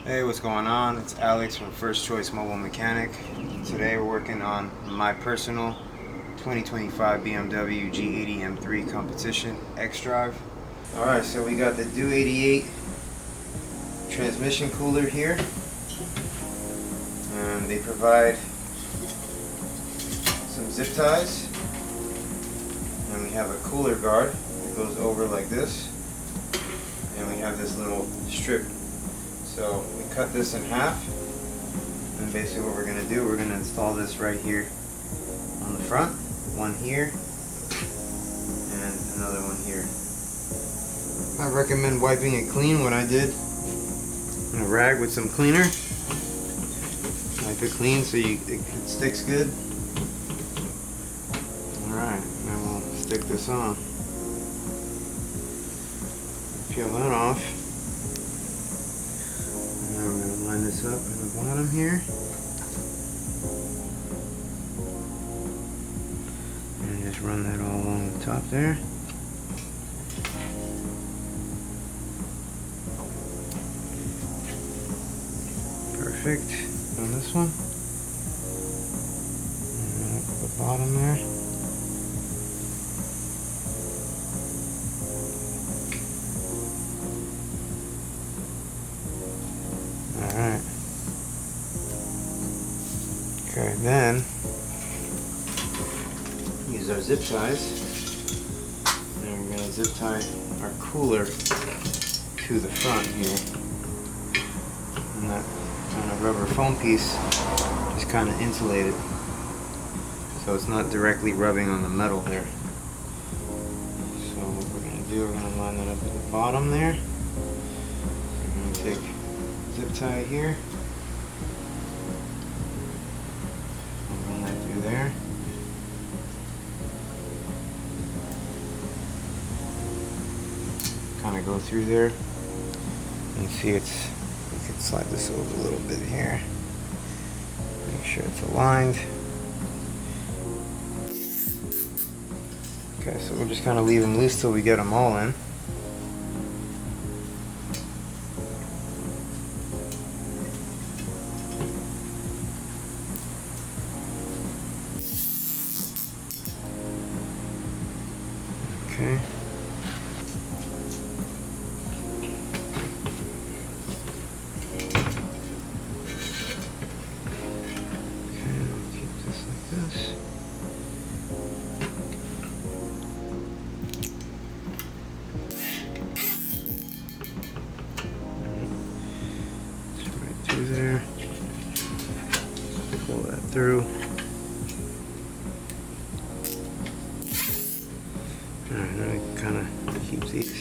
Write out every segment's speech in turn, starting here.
Hey, what's going on? It's Alex from First Choice Mobile Mechanic. Today we're working on my personal 2025 BMW G80 M3 Competition X-Drive. Alright, so we got the G88 transmission cooler here. And they provide some zip ties. And we have a cooler guard that goes over like this. And we have this little strip. So we cut this in half, and basically what we're going to do, we're going to install this right here on the front, one here, and another one here. I recommend wiping it clean, what I did, in a rag with some cleaner. Wipe it clean so it sticks good. Alright, then we'll stick this on. Peel that off. Now we're going to line this up at the bottom here. And just run that all along the top there. Perfect. On this one. And up at the bottom there. Alright. Okay, then use our zip ties. And we're going to zip tie our cooler to the front here. And that kind of rubber foam piece is kind of insulated. So it's not directly rubbing on the metal there. So what we're going to do, we're going to line that up at the bottom there. We're going to take zip tie here. Run that through there. Kind of go through there. And see it's, we can slide this over a little bit here. Make sure it's aligned. Okay, so we'll just kind of leave them loose till we get them all in. Okay. Keep this like this. Just right through there. Pull that through. Alright, now we kind of keep these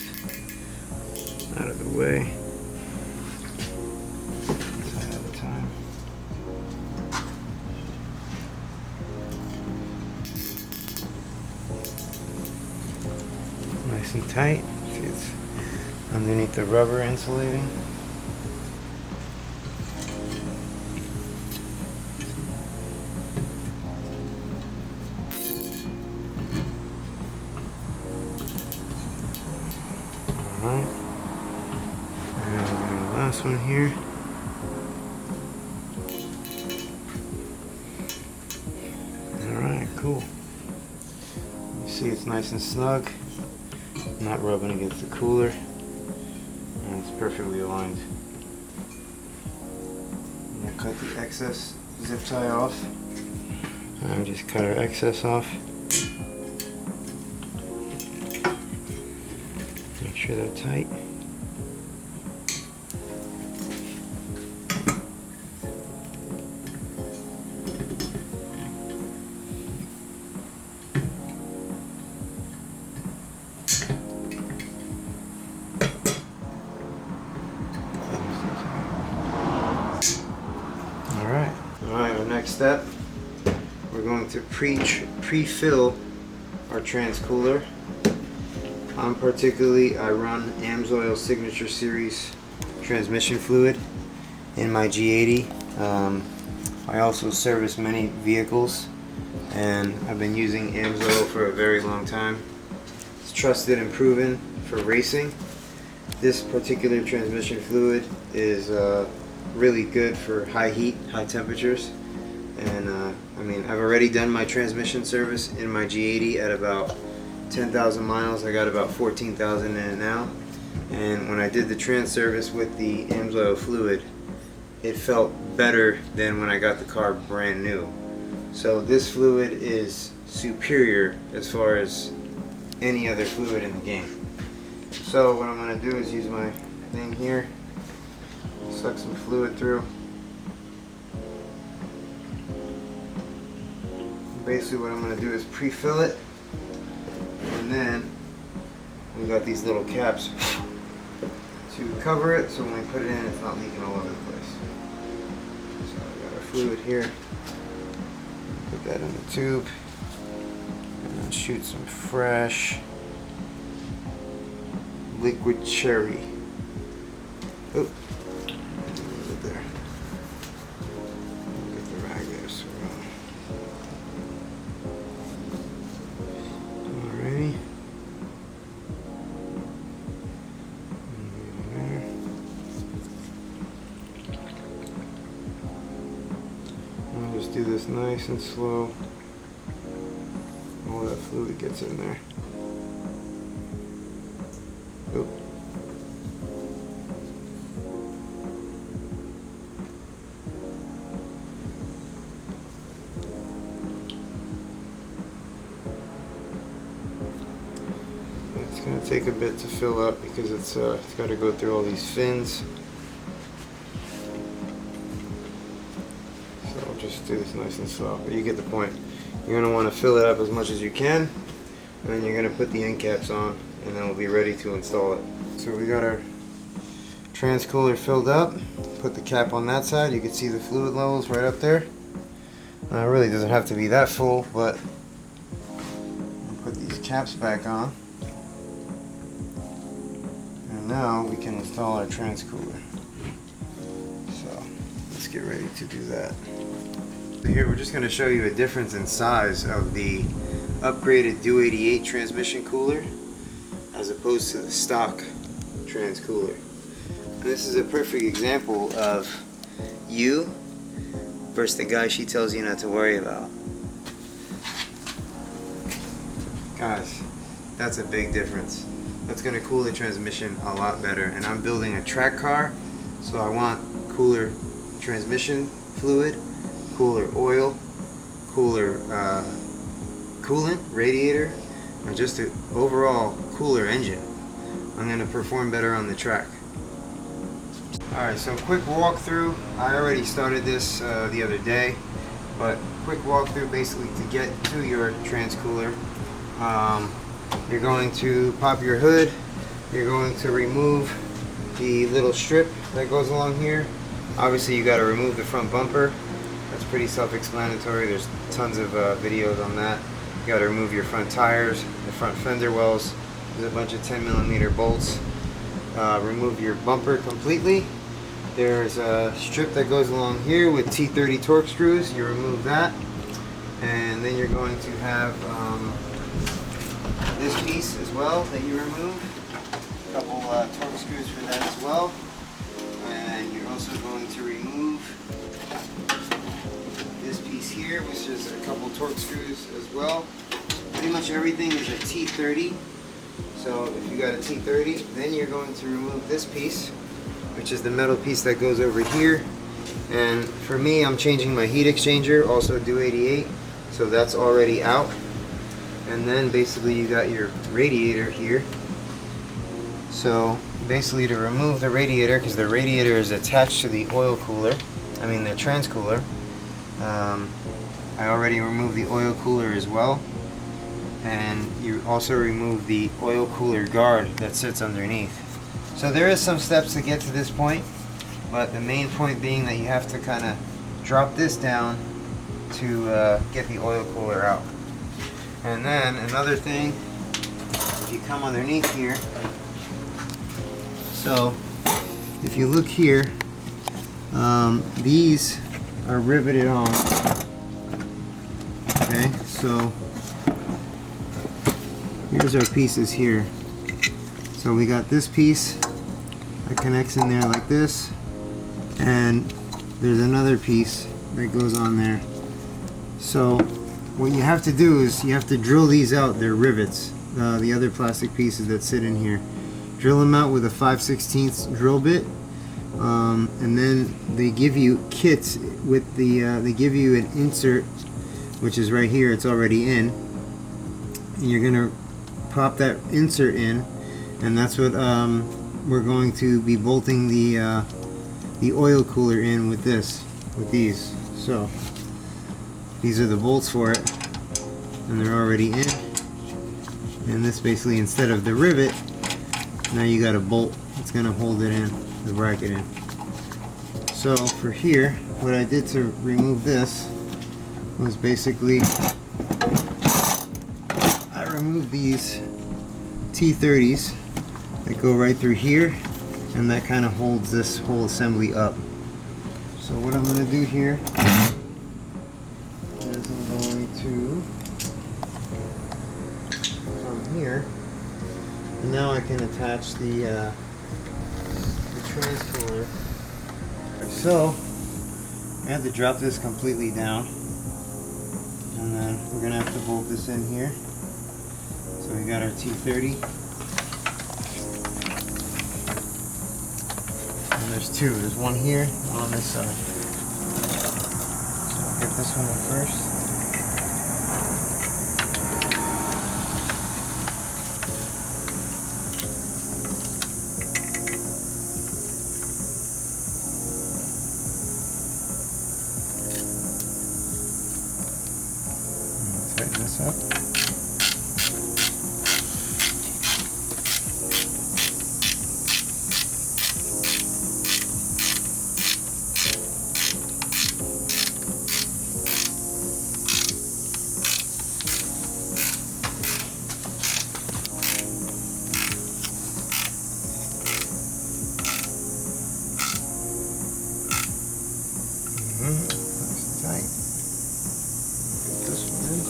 out of the way. One at a time. Nice and tight. See, it's underneath the rubber insulating. Alright. And the last one here. Alright, cool. You see it's nice and snug. Not rubbing against the cooler. And it's perfectly aligned. I'm going to cut the excess zip tie off. And just cut our excess off. Make sure they're tight. Alright, our next step, we're going to pre-fill our transcooler. I run AMSOIL Signature Series transmission fluid in my G80. I also service many vehicles, and I've been using AMSOIL for a very long time. It's trusted and proven for racing. This particular transmission fluid is really good for high heat, high temperatures. And I mean, I've already done my transmission service in my G80 at about 10,000 miles. I got about 14,000 in it now. And when I did the trans service with the AMSOIL fluid, it felt better than when I got the car brand new. So this fluid is superior as far as any other fluid in the game. So what I'm going to do is use my thing here, suck some fluid through. Basically what I'm going to do is pre-fill it, and then we got these little caps to cover it, so when we put it in, it's not leaking all over the place. So we got our fluid here, put that in the tube, and then shoot some fresh liquid cherry. Oh, there. Get the rag there. So, alrighty. I'll just do this nice and slow. All that fluid gets in there. Oop. It's going to take a bit to fill up because it's got to go through all these fins. So I'll just do this nice and slow, but you get the point. You're going to want to fill it up as much as you can, and then you're going to put the end caps on, and then we'll be ready to install it. So we got our trans cooler filled up. Put the cap on that side. You can see the fluid levels right up there. It really doesn't have to be that full, but I'll put these caps back on. And now we can install our trans cooler. So let's get ready to do that. Here we're just going to show you a difference in size of the upgraded G80 transmission cooler as opposed to the stock trans cooler. And this is a perfect example of you versus the guy she tells you not to worry about. Guys, that's a big difference. That's going to cool the transmission a lot better. And I'm building a track car, so I want cooler transmission fluid, cooler oil, cooler coolant, radiator, and just an overall cooler engine. I'm going to perform better on the track. Alright, so quick walkthrough. I already started this the other day, but quick walkthrough basically to get to your trans cooler. You're going to pop your hood. You're going to remove the little strip that goes along here. Obviously you got to remove the front bumper. That's pretty self-explanatory. There's tons of videos on that. You got to remove your front tires, the front fender wells. There's a bunch of 10mm bolts. Remove your bumper completely. There's a strip that goes along here with T30 torque screws. You remove that, and then you're going to have this piece as well that you remove. A couple torque screws for that as well. And you're also going to remove this piece here, which is a couple torque screws as well. Pretty much everything is a T30. So if you got a T30, then you're going to remove this piece, which is the metal piece that goes over here. And for me, I'm changing my heat exchanger, also G80, so that's already out. And then basically you got your radiator here. So basically to remove the radiator, because the radiator is attached to the oil cooler, the trans cooler, I already removed the oil cooler as well. And you also remove the oil cooler guard that sits underneath. So there is some steps to get to this point, but the main point being that you have to kind of drop this down to get the oil cooler out. And then another thing, if you come underneath here, so if you look here, these are riveted on. Okay, so here's our pieces here. So we got this piece that connects in there like this, and there's another piece that goes on there. So what you have to do is you have to drill these out. They're rivets, the other plastic pieces that sit in here. Drill them out with a 5/16 drill bit, and then they give you kits with the they give you an insert, which is right here. It's already in, and you're gonna pop that insert in, and that's what we're going to be bolting the oil cooler in with these. So these are the bolts for it, and they're already in. And this basically, instead of the rivet, now you got a bolt that's going to hold it in, the bracket in. So for here, what I did to remove this was basically I removed these T30s that go right through here, and that kind of holds this whole assembly up. So what I'm going to do here is I'm going to come here, and now I can attach the trans-cooler. So I have to drop this completely down, and then we're going to have to bolt this in here. So we got our T30, and there's two. There's one here, one on this side. So I'll get this one in first. Tighten this up. Nice and tight. Get this one in.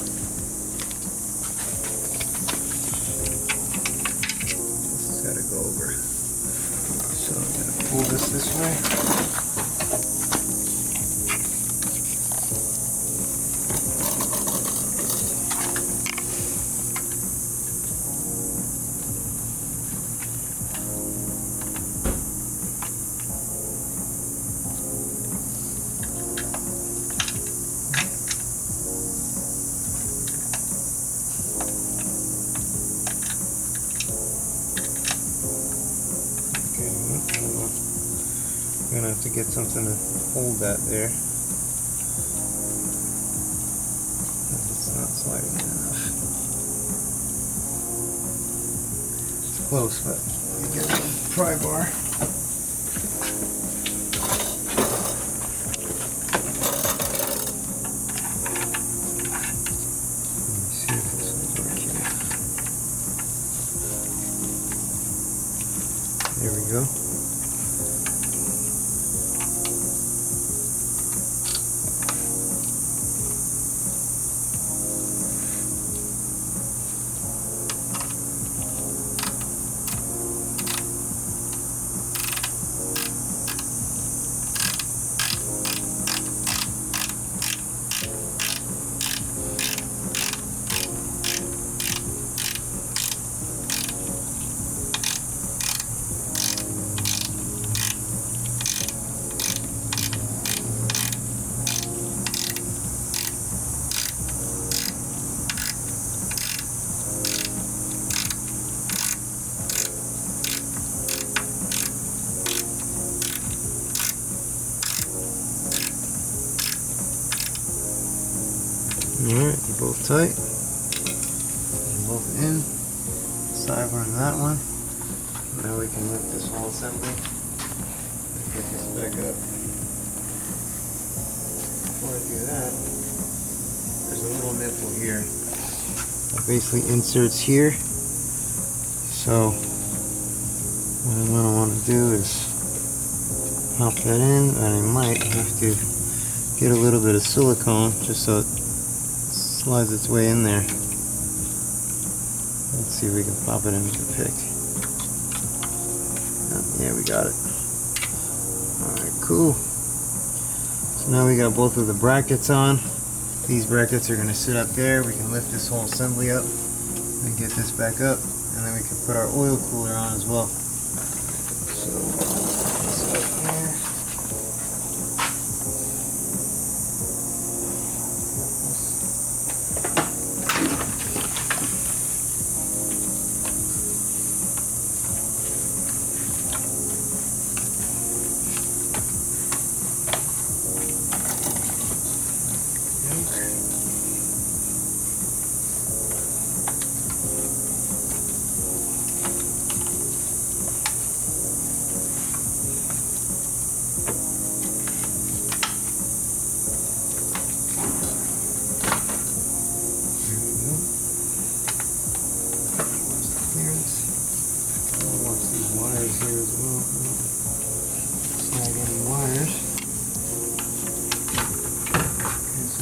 This has got to go over. So I'm going to pull this way. I'm gonna have to get something to hold that there, because it's not sliding enough. It's close, but let me get the pry bar. Let me see if this will work here. There we go. Alright, they're both tight. They're both in. Side one and that one. Now we can lift this whole assembly. Get this back up. Before I do that, there's a little nipple here that basically inserts here. So what I'm going to want to do is pop that in, and I might have to get a little bit of silicone just so it slides its way in there. Let's see if we can pop it in with the pick. Yeah, we got it. Alright, cool. So now we got both of the brackets on. These brackets are going to sit up there. We can lift this whole assembly up and get this back up, and then we can put our oil cooler on as well. So this up here.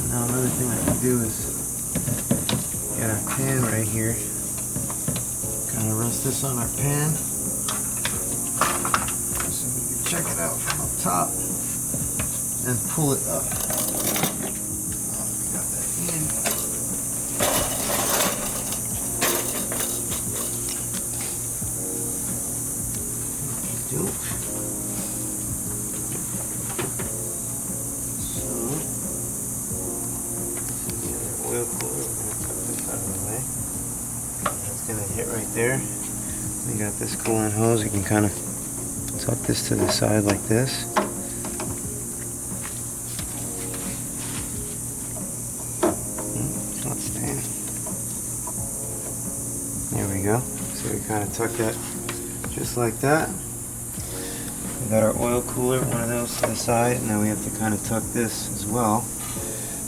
Now another thing I can do is get our pan right here. Kind of rest this on our pan so we can check it out from up top and pull it up. Oh, we got that in. Oil cooler, we're going to put this out of the way. That's going to hit right there. We got this coolant hose. You can kind of tuck this to the side like this. It's not staying. There we go. So we kind of tuck that just like that. We got our oil cooler, one of those to the side, and now we have to kind of tuck this as well.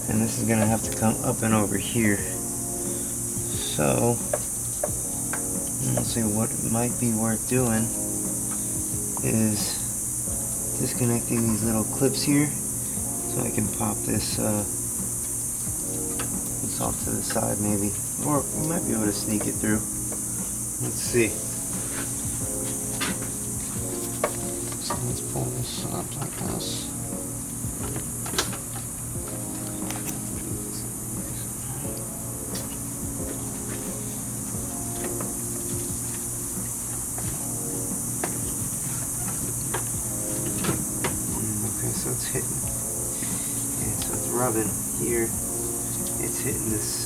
And this is going to have to come up and over here. So, let's see, what might be worth doing is disconnecting these little clips here so I can pop this, this off to the side maybe. Or we might be able to sneak it through. Let's see. So let's pull this up like this. So it's hitting, and so it's rubbing here. It's hitting this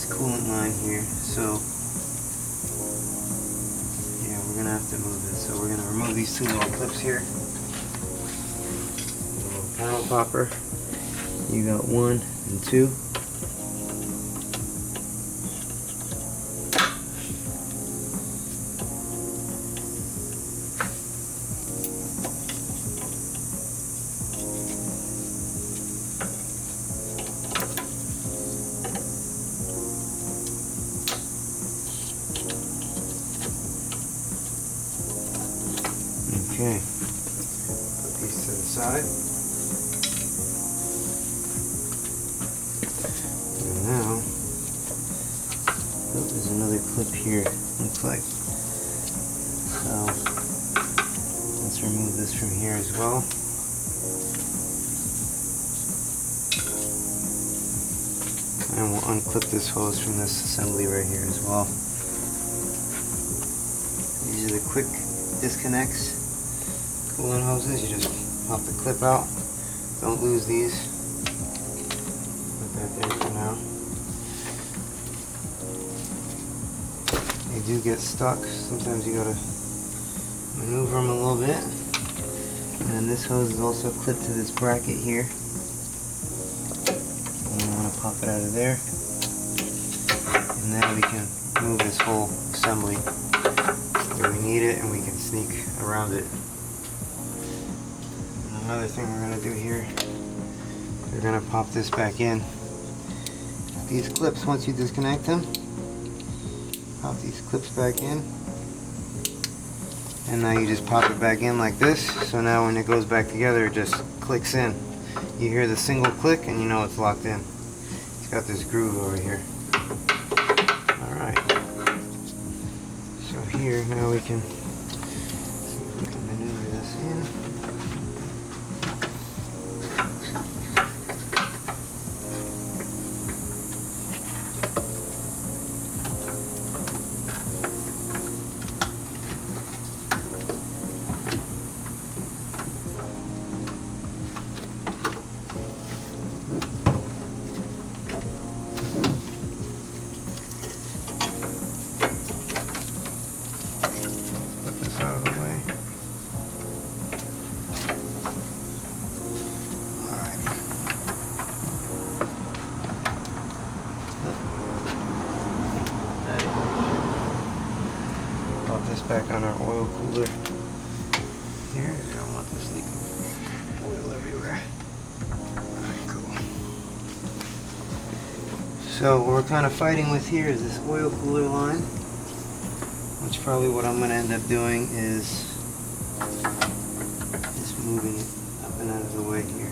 coolant line here. So yeah, we're gonna have to move this. So we're gonna remove these two little clips here. A little panel popper. You got 1 and 2. Okay, put these to the side. And now, oh, there's another clip here, looks like. So, let's remove this from here as well. And we'll unclip this hose from this assembly right here as well. These are the quick disconnects. Coolant hoses, you just pop the clip out. Don't lose these. Put that there for now. They do get stuck. Sometimes you gotta maneuver them a little bit. And then this hose is also clipped to this bracket here. And I want to pop it out of there. And now we can move this whole assembly where we need it, and we can sneak around it. Another thing we're going to do here, we're going to pop this back in. These clips, once you disconnect them, pop these clips back in, and now you just pop it back in like this. So now when it goes back together, it just clicks in. You hear the single click and you know it's locked in. It's got this groove over here. Alright, so here now we can maneuver this in. back on our oil cooler here. I don't want this leaking oil everywhere. Alright, cool. So what we're kind of fighting with here is this oil cooler line, which probably what I'm going to end up doing is just moving it up and out of the way here.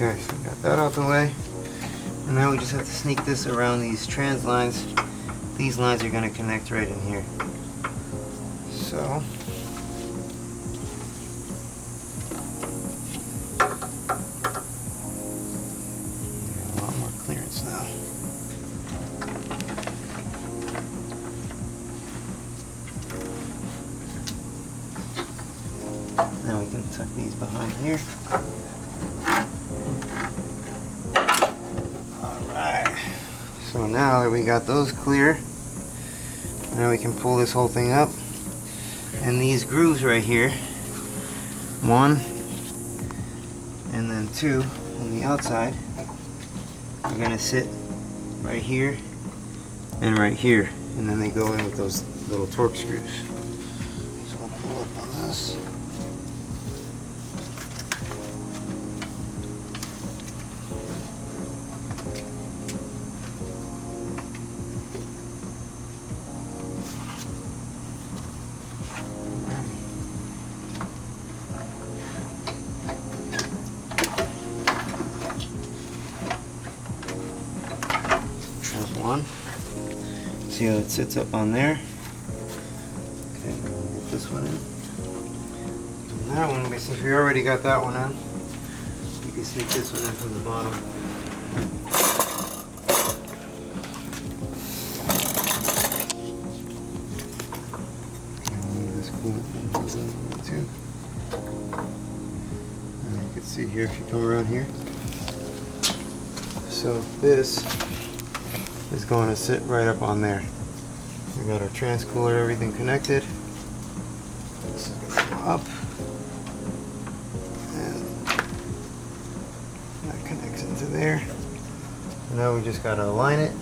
Okay, so we got that out the way. And now we just have to sneak this around these trans lines. These lines are going to connect right in here. So, a lot more clearance now. Now we can tuck these behind here. So now that we got those clear, now we can pull this whole thing up. And these grooves right here, 1 and then 2 on the outside, are going to sit right here and right here. And then they go in with those little torque screws. So I'll pull up on this. See how it sits up on there? Okay, we'll get this one in. And that one, since we already got that one in, you can sneak this one in from the bottom. And leave this coolant too. And you can see here if you come around here. So this is going to sit right up on there. We got our trans cooler, everything connected. This is going to go up, and that connects into there. And now we just got to align it.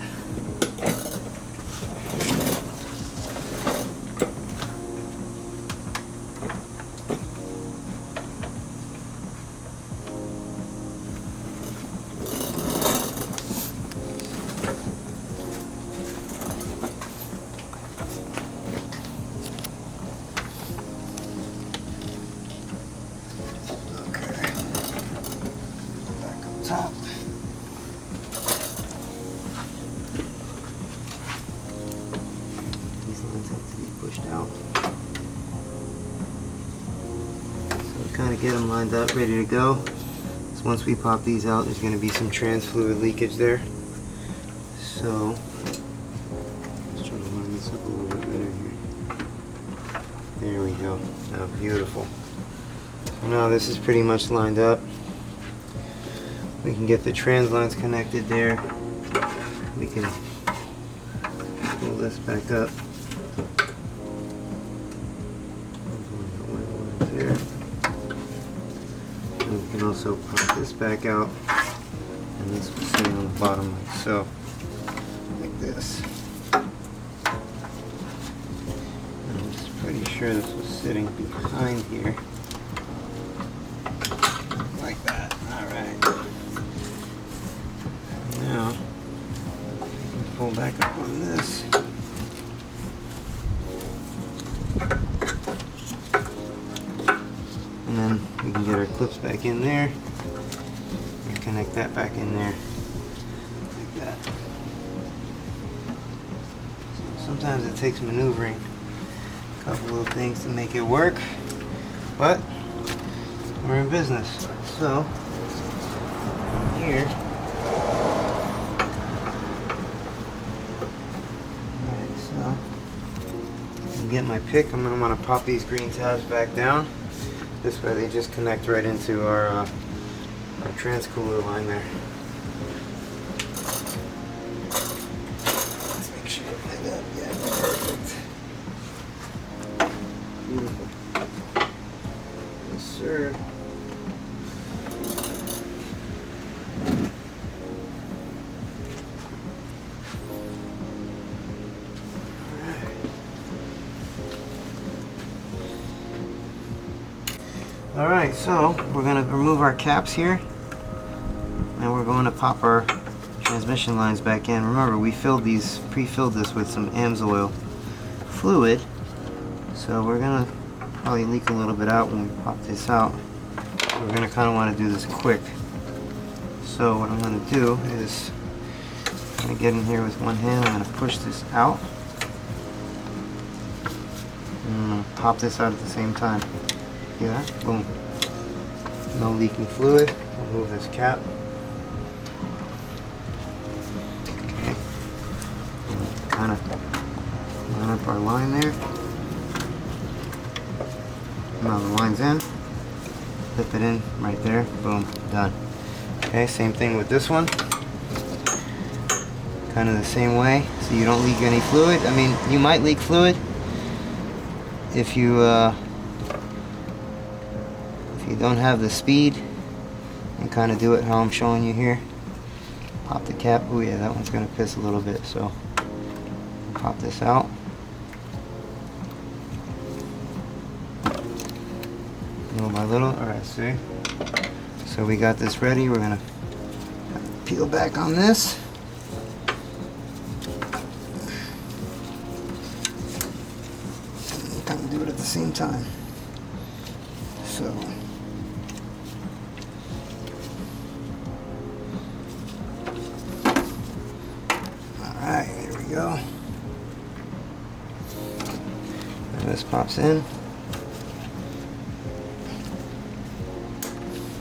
Top. These lines have to be pushed out. So kind of get them lined up, ready to go. So once we pop these out, there's going to be some trans fluid leakage there. So let's try to line this up a little bit better here. There we go. Now beautiful. So now this is pretty much lined up. We can get the trans lines connected there. We can pull this back up. There. And we can also pop this back out. And this will sit on the bottom like so. Like this. I'm just pretty sure this was sitting behind here. Like that. Alright. Now, pull back up on this. And then we can get our clips back in there. And connect that back in there. Like that. So sometimes it takes maneuvering a couple little things to make it work. But we're in business. So here. Alright, so I'm getting my pick. I'm gonna pop these green tabs back down. This way they just connect right into our transcooler line there. Let's make sure I line up. Yeah, perfect. Beautiful. Yes, sir. Alright, so we're going to remove our caps here, and we're going to pop our transmission lines back in. Remember, we pre-filled this with some AMSOIL fluid, so we're going to probably leak a little bit out when we pop this out. We're going to kind of want to do this quick. So what I'm going to do is I'm going to get in here with one hand. I'm going to push this out, and I'm going to pop this out at the same time. See that? Boom. No leaking fluid. Remove this cap. Okay. Kind of line up our line there. Now the line's in. Flip it in right there. Boom. Done. Okay, same thing with this one. Kind of the same way, so you don't leak any fluid. I mean, you might leak fluid if you don't have the speed, and kind of do it how I'm showing you here. Pop the cap. Oh yeah, that one's gonna piss a little bit, so pop this out. Little by little. Alright, see? So we got this ready. We're gonna peel back on this. And kind of do it at the same time. So alright, here we go. And this pops in.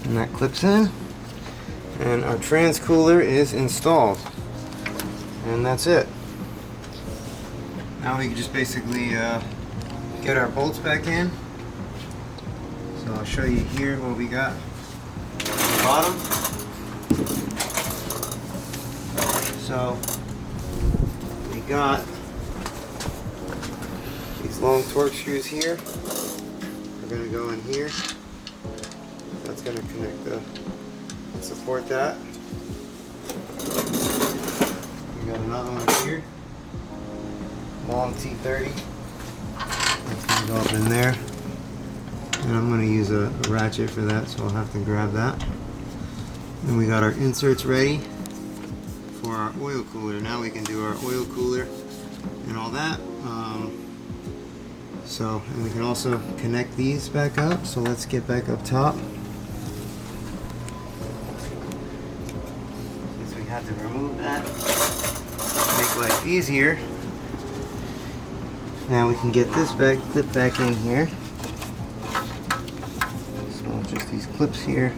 And that clips in. And our transcooler is installed. And that's it. Now we can just basically get our bolts back in. So I'll show you here what we got at the bottom. So we got these long torque screws here. They're going to go in here. That's going to connect the and support that. We got another one here. Long T30. That's going to go up in there. And I'm going to use a ratchet for that, so I'll have to grab that. And we got our inserts ready for our oil cooler. Now we can do our oil cooler and all that. And we can also connect these back up. So let's get back up top. Since we had to remove that, make life easier. Now we can get this back, clip back in here. So just these clips here.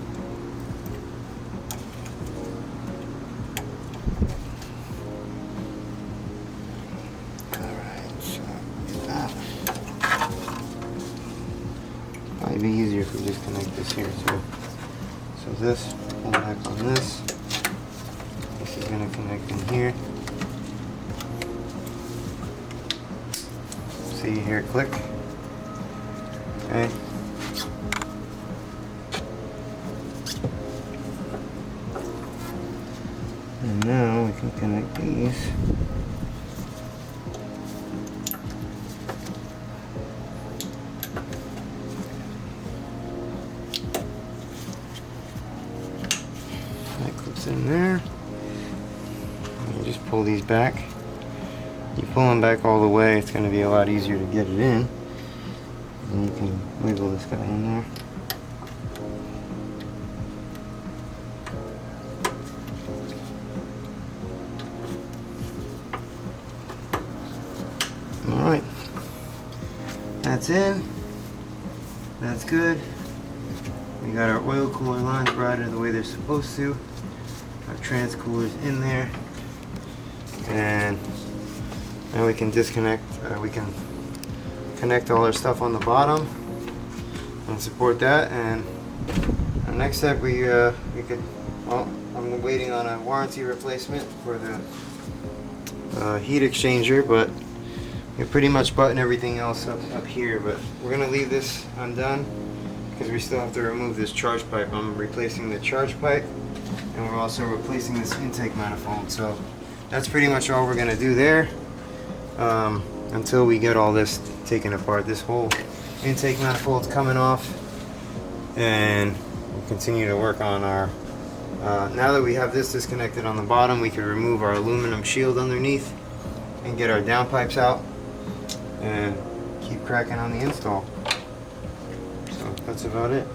Might be easier if we just connect this here. So this, pull back on this. This is going to connect in here. See, you hear it click. Okay. And now we can connect these. That clips in there. And you just pull these back. You pull them back all the way, it's going to be a lot easier to get it in. And you can wiggle this guy in there. that's in. That's good. We got our oil cooler lines routed the way they're supposed to. Our trans cooler's in there. And now we can disconnect, we can connect all our stuff on the bottom and support that. And our next step, we could, well, I'm waiting on a warranty replacement for the heat exchanger, but we pretty much button everything else up here. But we're gonna leave this undone because we still have to remove this charge pipe. I'm replacing the charge pipe, and we're also replacing this intake manifold. So that's pretty much all we're gonna do there until we get all this taken apart. This whole intake manifold's coming off, and we'll continue to work on our now that we have this disconnected on the bottom, we can remove our aluminum shield underneath and get our downpipes out and keep cracking on the install. So that's about it.